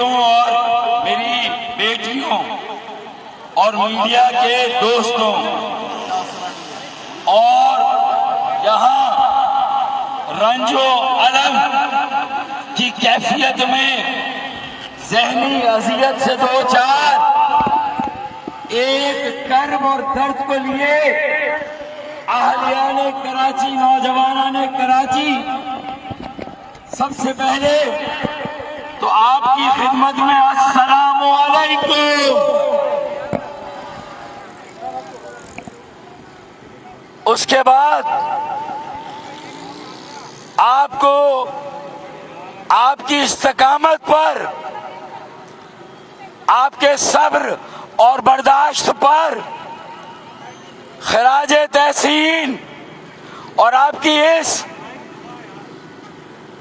اور میری بیٹیوں اور میڈیا کے دوستوں اور یہاں رنج و الم کی کیفیت میں ذہنی اذیت سے دو چار ایک کرب اور درد کو لیے اہلیان کراچی، نوجوانان کراچی، سب سے پہلے تو آپ کی خدمت میں السلام علیکم۔ اس کے بعد آپ کو آپ کی استقامت پر، آپ کے صبر اور برداشت پر خراج تحسین اور آپ کی اس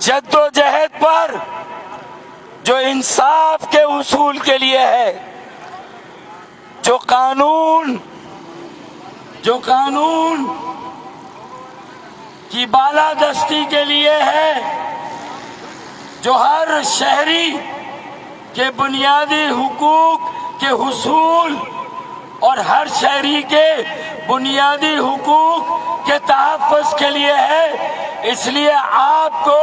جد و جہد پر جو انصاف کے اصول کے لیے ہے، جو قانون کی بالادستی کے لیے ہے، جو ہر شہری کے بنیادی حقوق کے حصول اور ہر شہری کے بنیادی حقوق کے تحفظ کے لیے ہے، اس لیے آپ کو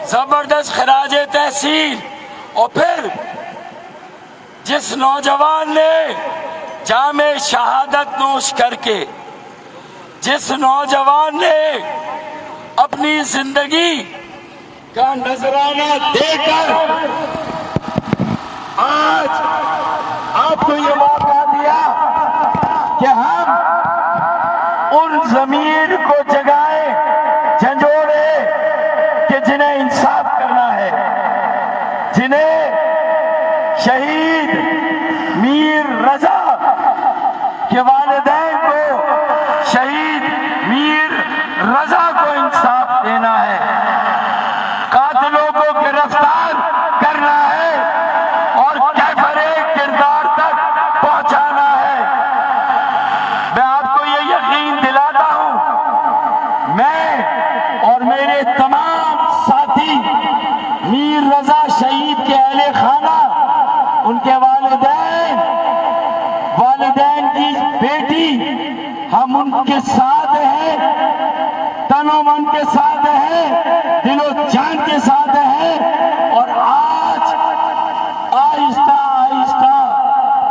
زبردست خراج تحسین۔ اور پھر جس نوجوان نے جام شہادت نوش کر کے، جس نوجوان نے اپنی زندگی کا نذرانہ دے کر آج آپ کو یہ موقع دیا کہ ہم ان ضمیر کو جگائیں، جھنجھوڑے کہ جنہیں انصاف کرنا ہے، جنہیں شہید میر رضا کے والدین کو، شہید میر رضا کو انصاف دینا ہے، قاتلوں کو گرفتار کرنا ہے اور کیفر کردار تک پہنچانا ہے۔ میں آپ کو یہ یقین دلاتا ہوں، میں اور میرے تمام ساتھی میر رضا شہید کے اہل خانہ، ان کے والدین کی بیٹی، ہم ان کے ساتھ ہیں، تن و من کے ساتھ ہیں، دل و جان کے ساتھ ہیں۔ اور آج آہستہ آہستہ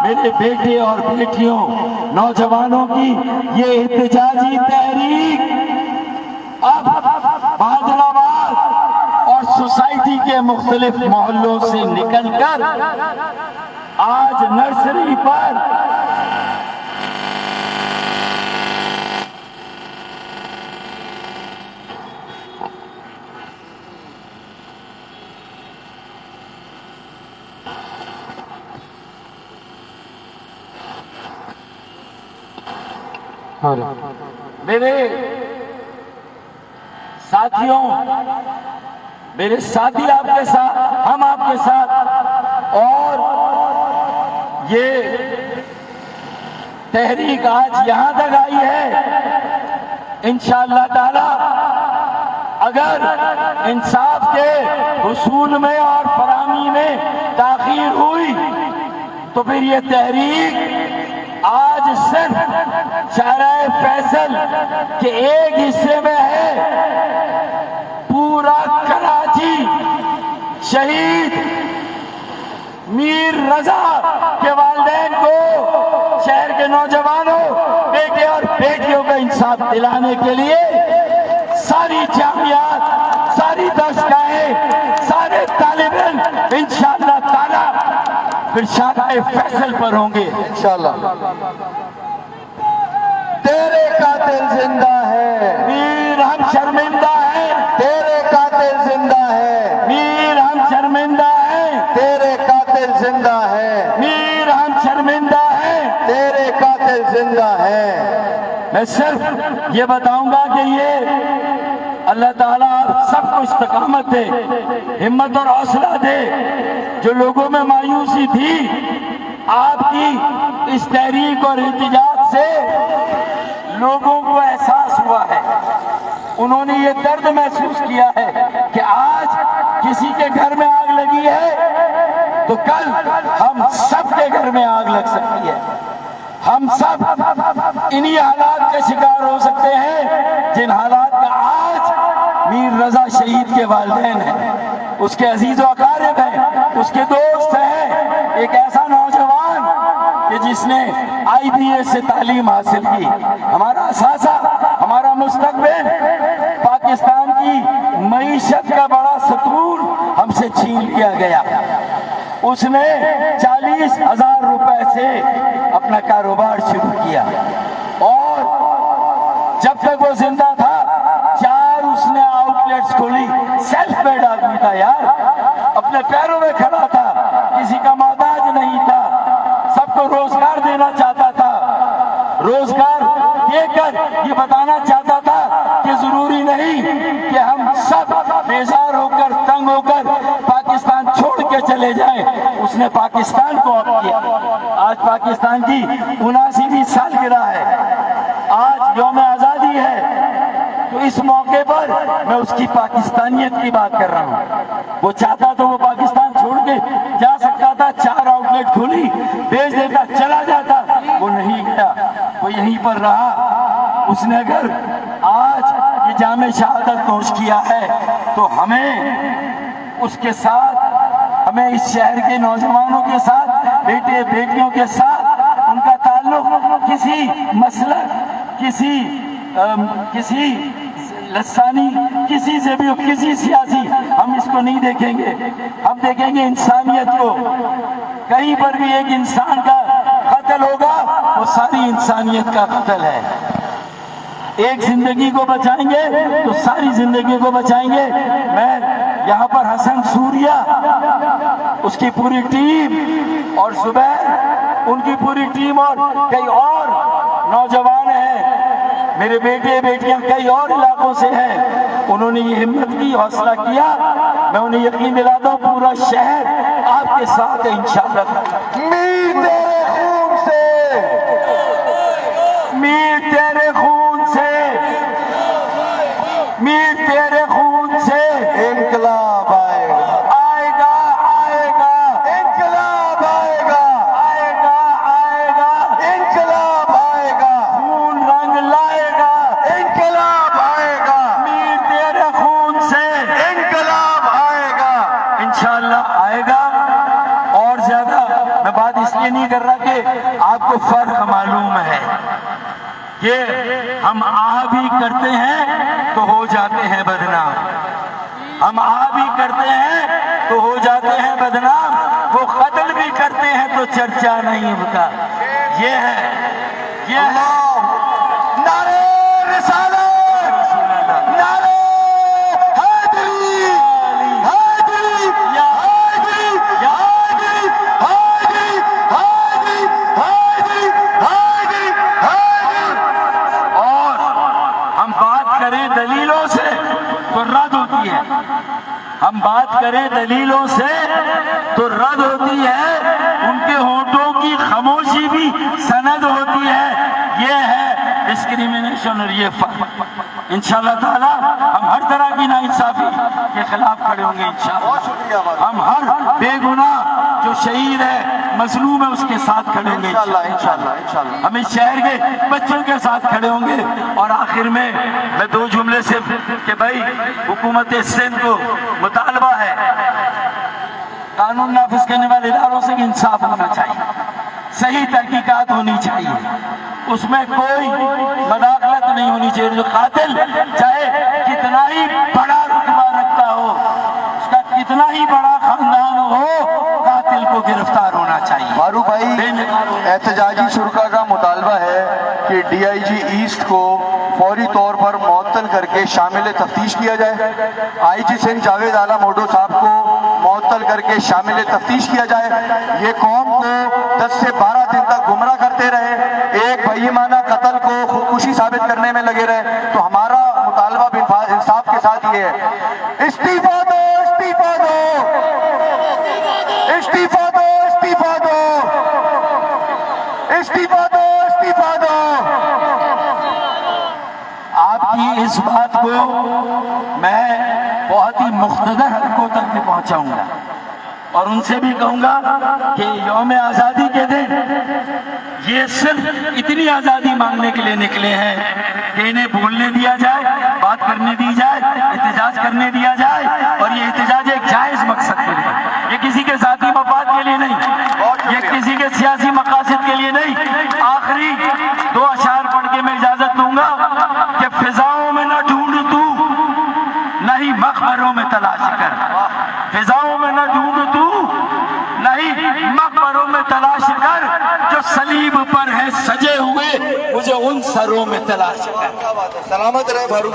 میرے بیٹے اور بیٹیوں، نوجوانوں کی یہ احتجاجی تحریک اب بہادر آباد اور سوسائٹی کے مختلف محلوں سے نکل کر آج نرسری پر میرے ساتھیوں، میرے ساتھی آپ کے ساتھ، ہم آپ کے ساتھ، اور یہ تحریک آج یہاں تک آئی ہے۔ انشاءاللہ تعالی اگر انصاف کے حصول میں اور فراہمی میں تاخیر ہوئی تو پھر یہ تحریک آج صرف شارع فیصل کے ایک حصے میں ہے، پورا کراچی شہید میر رضا کے والدین کو، شہر کے نوجوانوں، بیٹے اور بیٹیوں کو انصاف دلانے کے لیے ساری جامعات، ساری درسگاہیں، سارے طالب علم انشاءاللہ تعالی پھر شارع فیصل پر ہوں گے انشاءاللہ۔ تیرے قاتل زندہ ہے، میر ہم شرمندہ ہیں، تیرے قاتل زندہ ہے، میر ہم شرمندہ ہیں، تیرے قاتل زندہ ہے، میر ہم شرمندہ ہیں۔ تیرے قاتل زندہ ہے۔ میں صرف یہ بتاؤں گا کہ یہ اللہ تعالیٰ آپ سب کو استقامت دے، ہمت اور حوصلہ دے۔ جو لوگوں میں مایوسی تھی، آپ کی اس تحریک اور احتجاج سے لوگوں کو احساس ہوا ہے، انہوں نے یہ درد محسوس کیا ہے کہ آج کسی کے گھر میں آگ لگی ہے تو کل ہم سب کے گھر میں آگ لگ سکتی ہے. ہم سب انہی حالات کے شکار ہو سکتے ہیں جن حالات کا آج میر رضا شہید کے والدین ہیں, اس کے عزیز و اقارب ہیں, اس کے دوست ہیں. ایک ایسا نوجوان کہ جس نے IBA سے تعلیم حاصل کی, ہمارا اثاثہ, ہمارا مستقبل, پاکستان کی معیشت کا بڑا ستون ہم سے چھین لیا گیا. اس نے 40,000 روپے سے اپنا کاروبار شروع کیا اور جب تک وہ زندہ تھا 4 اس نے آؤٹ لیٹس کھولی. سیلف میڈ آدمی تھا یار, اپنے پیروں میں کھڑا تھا, کسی کا محتاج نہیں تھا, سب کو روزگار دینا چاہتا تھا. روزگار دے کر یہ بتانا چاہتا تھا کہ ضروری نہیں کہ ہم سب بیزار ہو کر, تنگ ہو کر پاکستان چھوڑ کے چلے جائیں. اس نے پاکستان کو اپ کیا. آج پاکستان کی 79ویں سالگرہ ہے, آج یوم آزادی ہے, تو اس موقع پر میں اس کی پاکستانیت کی بات کر رہا ہوں. وہ چاہتا تو وہ پاکستان چھوڑ کے جا سکتا تھا, 4 آؤٹ لیٹ کھولی, بیچ دیتا, چلا جاتا. وہ نہیں گیا, وہ یہیں پر رہا. اس نے اگر آج یہ جامع شہادت نوش کیا ہے تو ہمیں اس کے ساتھ, ہمیں اس شہر کے نوجوانوں کے ساتھ, بیٹے بیٹیوں کے ساتھ ان کا تعلق کسی مسلک, کسی لسانی, کسی سے بھی, کسی سیاسی, ہم اس کو نہیں دیکھیں گے. ہم دیکھیں گے انسانیت کو. کہیں پر بھی ایک انسان کا قتل ہوگا وہ ساری انسانیت کا قتل ہے. ایک زندگی کو بچائیں گے تو ساری زندگی کو بچائیں گے. میں یہاں پر حسن سوریا, اس کی پوری ٹیم, اور زبیر, ان کی پوری ٹیم, اور کئی اور نوجوان ہیں, میرے بیٹے بیٹیاں کئی اور علاقوں سے ہیں. انہوں نے یہ ہمت کی, حوصلہ کیا. میں انہیں یقین دلاتا ہوں پورا شہر آپ کے ساتھ ہے انشاءاللہ. میر تیرے خون سے, میر تیرے خون سے, میر تیرے خون سے انقلاب آئے گا, آئے گا, آئے گا, انقلاب آئے گا, آئے گا, آئے گا, انقلاب آئے گا, خون رنگ لائے گا. انقلاب آئے گا, میر تیرے خون سے انقلاب آئے گا. انشاءاللہ آئے گا. اور زیادہ میں بات اس لیے نہیں کر رہا کہ آپ کو فرق معلوم ہے کہ ہم آہ بھی کرتے ہیں تو ہو جاتے ہیں بدنام, ہم آہ بھی کرتے ہیں تو ہو جاتے ہیں بدنام, وہ قتل بھی کرتے ہیں تو چرچا نہیں ہوتا. یہ ہے, یہ ہے. نعرے رسالت, نعرے حیدری, حیدری, حیدری, حیدری, حیدری, حیدری, حیدری, حیدری, حیدری. اور ہم بات کریں دلیلوں سے تو رد ہوتی ہے, ہم بات کریں دلیلوں سے تو رد ہوتی ہے. ان کے ہونٹوں کی خاموشی بھی سند ہوتی ہے. یہ ہے ڈسکریمنیشن اور یہ فرق. انشاءاللہ تعالی ہم ہر طرح کی ناانصافی کے خلاف کھڑے ہوں گے انشاءاللہ. ہم ہر بے گناہ جو شہید ہے, مظلوم ہے, اس کے ساتھ کھڑے ہوں گے انشاءاللہ. ہم اس شہر کے بچوں کے ساتھ کھڑے ہوں گے. اور آخر میں 2 جملے سے کہ بھائی حکومت سندھ کو مطالبہ ہے قانون نافذ کرنے والے اداروں سے انصاف ہونا چاہیے, صحیح تحقیقات ہونی چاہیے, اس میں کوئی مداخلت نہیں ہونی چاہیے. جو قاتل چاہے کتنا ہی بڑا رتبہ رکھتا ہو, اس کا کتنا ہی بڑا خاندان ہو, قاتل کو گرفتار ہونا چاہیے. فاروق بھائی, احتجاجی شرکا کا مطالبہ ہے کہ DIG ایسٹ کو فوری طور پر معطل کر کے شامل تفتیش کیا جائے. IG سندھ جاوید اعلیٰ موڈو صاحب کو معطل کر کے شامل تفتیش کیا جائے. یہ قوم کو 10 سے 12 دن تک گمراہ کرتے رہے, ایک بےایمانہ قتل کو خودکشی ثابت کرنے میں لگے رہے. تو ہمارا مطالبہ انصاف کے ساتھ یہ ہے, استعفا دو, استعفا دو, استعفا دو, استعفا دو, استعفا دو, استعفا دو. آپ کی اس بات کو میں بہت ہی مختصر حلقوں تک بھی پہنچاؤں گا. اور ان سے بھی کہوں گا کہ یوم آزادی کے دن یہ صرف اتنی آزادی مانگنے کے لیے نکلے ہیں کہ انہیں بولنے دیا جائے، بات کرنے دی جائے، احتجاج کرنے دیا جائے، اور یہ احتجاج ایک جائز مقصد کے لیے، یہ کسی کے ذاتی مفاد کے لیے نہیں، یہ کسی کے سیاسی مقاصد کے لیے نہیں۔ آخری 2 اشعار پڑھ کے میں اجازت دوں گا کہ فضاؤں میں نہ ڈھونڈ تو، نہیں مقبروں میں تلاش کر، فضاؤں میں نہ ڈھونڈ تو، نہیں مقبروں میں تلاش کر، جو صلیب پر ہے سجے ہوئے مجھے ان سروں میں تلاش کر۔ سلامت رہے بھارو۔